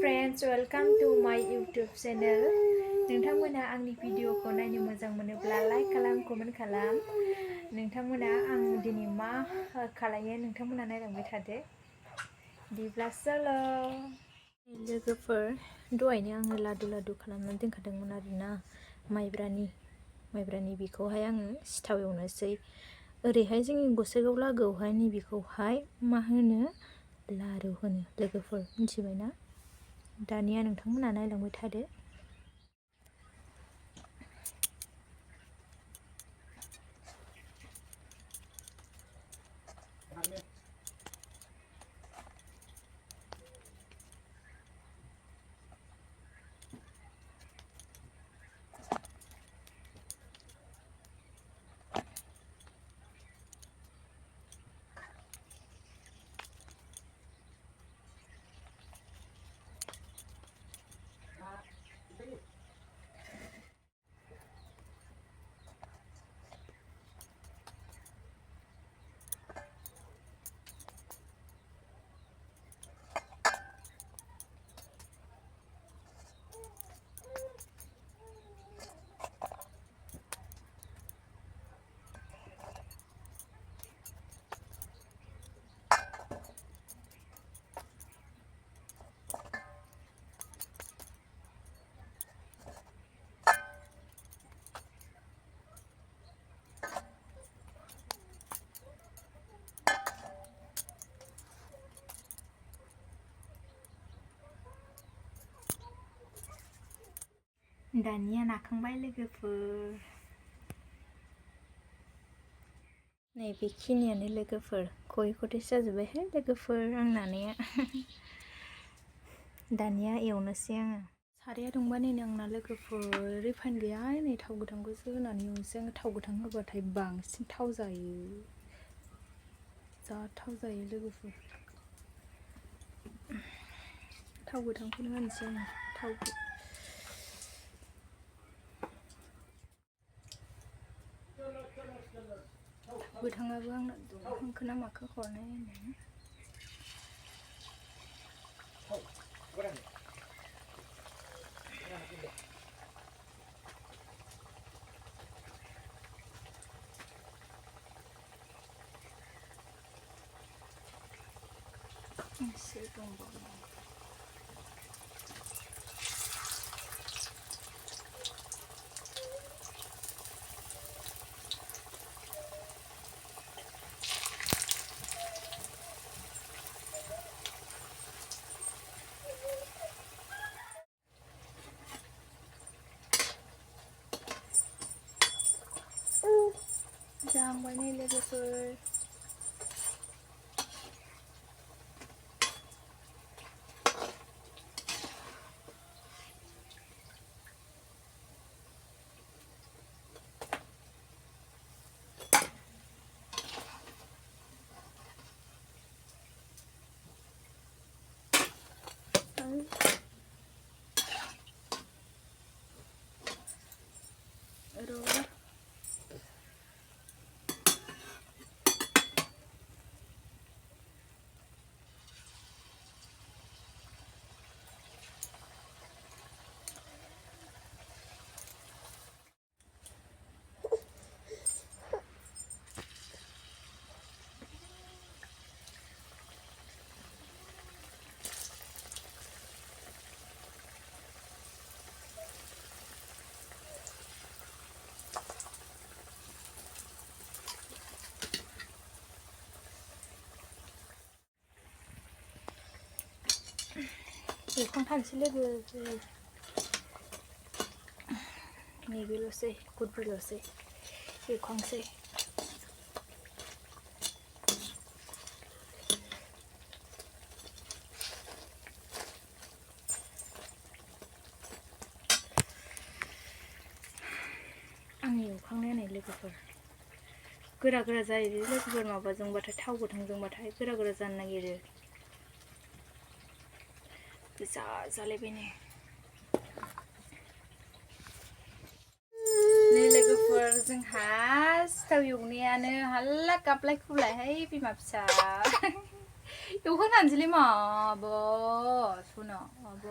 friends, welcome to my YouTube channel. नोंथांमोना आंनि भिडिअखौ नायनो मोजां मोनोब्ला लाइक खालाम, कमेन्ट खालाम। नोंथांमोना आं दिनै मा खालायो नोंथांमोना नायलांबाय थादो। बिदिब्ला चलो लोगोफोर, दहायनो आङो लादु खालामनानै दोनखादोंमोन आरोना माइब्रानि बेखौहाय आङो सिथाव एवनोसै। ओरैहाय जोंनि गसाइगाव लागोआवहाय नैबेखौहाय मा होनो लारु होनो लोगोफोर, मिथिबायना? दानिया नोंथांमोना नायलांबाय थादो। दानिया नाखांबाय लोगोफोर। नैबेखिनियानो लोगोफोर, खय जाजोब्बायहाय लोगोफोर आं नानाया। दानिया एवनोसै आङो। साराया दुंबा नै आंना लोगोफोर, रिफाइन गैया, नै थाव गोथांखौसो होनानै एवनोसै आङो। थाव गोथां होबाथाय बांसिन थाव जायो, जा थाव जायो लोगोफोर। थाव गोथांखौनो होनोसै आङो। थाव गोथाङाबो आंना दुंहांखो ना माखो हरनाय होननानै। एसे दंबावो। जाहांबाय नै लोगोफोर। एवखांथारनोसै लोगो, नैबेल'सै गुदब्रैल'सै, एवखांसै। आंनि एवखांनाया नै लोगोफोर गोरा जायो लोगोफोर, माबाजोंबाथाय थाव गोथांजोंबाथाय गोरा जानो नागिरो। गोजा जालायबाय नै लोगोफोर, जोंहा सिथाव एवनायानो हाल्ला गाबलाय खुबलायहाय बिमा फिसा। एवखांनानैसैलै माबा सना आब'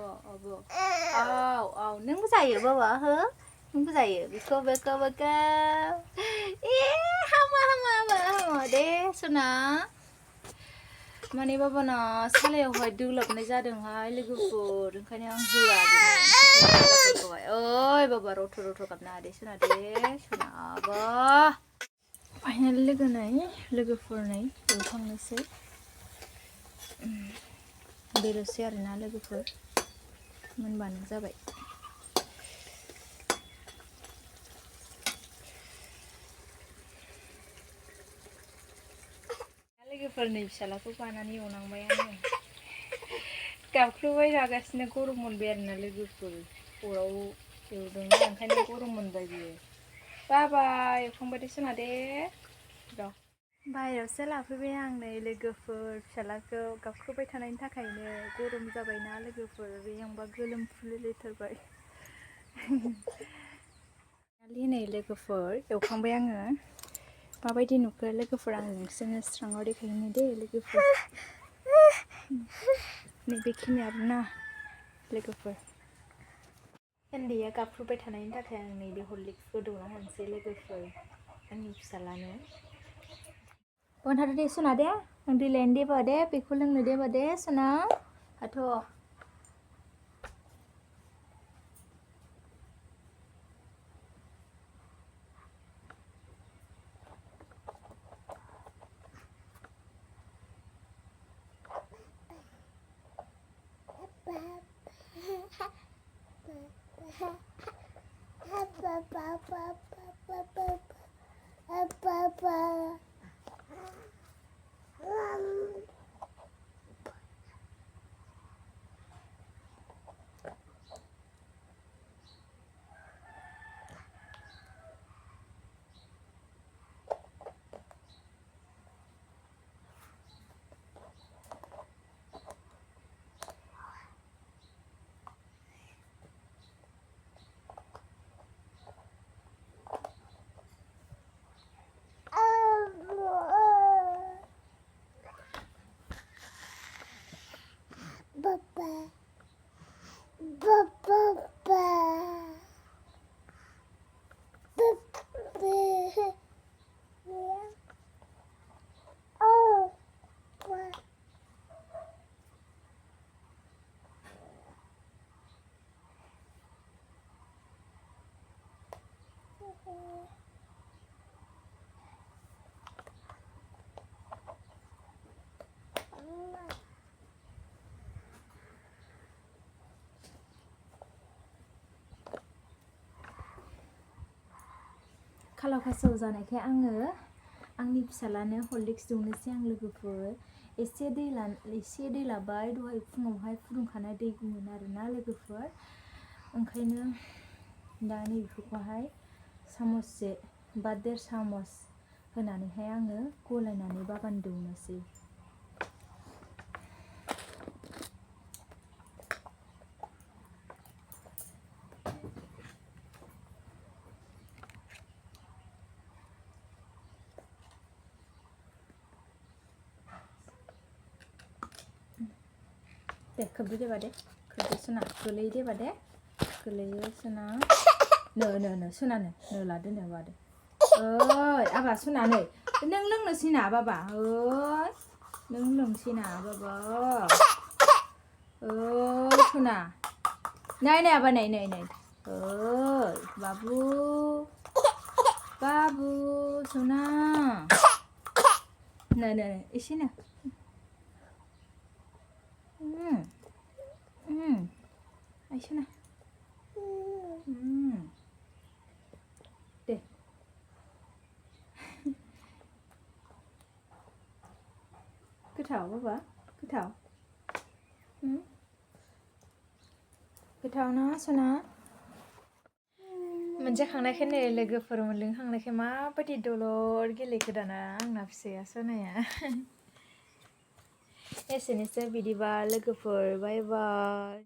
औ नोंबो जायो बाबा हो नोंबो जायो बेखौ ए हामा दे सना माने बाबाना सालायावहाय दोलाबनाय जादोंहाय लोगोफोर ओंखायनो आं होआ बिनो ओइ बाबा रथ' गाबना दे सना आबा फाइनाल लोगोफोरनै एवखांनोसै बेल'सै आरोना लोगोफोर मोनबानो जाबाय लोगोफोरनि फिसालाखौ बानानै एवनांबाय आङो गाबख्रुबाय थागासिनो गरम मोनबाय आरोना लोगोफोर अराव एवदोंना ओंखायनो गरम मोनबाय बियो बाबा एवखांबाय दे सना दे र' बाहेरायावसो लाफैबाय आं नै लोगोफोर फिसालाखौ गाबख्रुबाय थानायनि थाखायनो गरम जाबायना लोगोफोर बेयावबा गोलोमफ्रुलायथारबाय नै लोगोफोर एवखांबाय आङो माबायदि नुखो लोगोफोर आं नोंसोरनो स्राङाव देखायनो दे लोगोफोर नैबेखिनि आरोना लोगोफोर उन्दैया गाबख्रुबाय थानायनि थाखाय आं नैबे हरलिक्सखौ दौना होनोसै लोगोफोर आंनि फिसालानो बनथादो दे सना दे आं दै लायनो देबा दे बेखौ लोंनो देबा दे सना हाथ' खालाव खासाव जानायखाय आङो आंनि फिसालानो हरलिक्स दौनोसै आं लोगोफोर एसे दै लाबाय दहाय फुङावहाय फुदुंखानाय दैमोन आरोना लोगोफोर ओंखायनो दा नैबेखौहाय सामससे बा 1.5 सामस होनानैहाय आङो गलायनानै बाबानो दौनोसै दे खोबदो देबा दे खोबदो सना गोलैयो देबा दे गोलैयो सना नो सनानो नो लादो नो बादो ओइ आबा सना नै नों लोंनोसै ना बाबा ओइ नों लोंसै ना बाबा ओइ सना नै आबा नै ओइ बाबु सना नो एसे नो आइसना दे गोथाव बाबा गोथाव ना सना मोनजाखांनायखाय नै लोगोफोर मोनलोंखांनायखाय माबायदि दलर गेलेखो दाना आंना फिसाया सनाया एसेनोसै बिदिबा लोगोफोर बाय बाय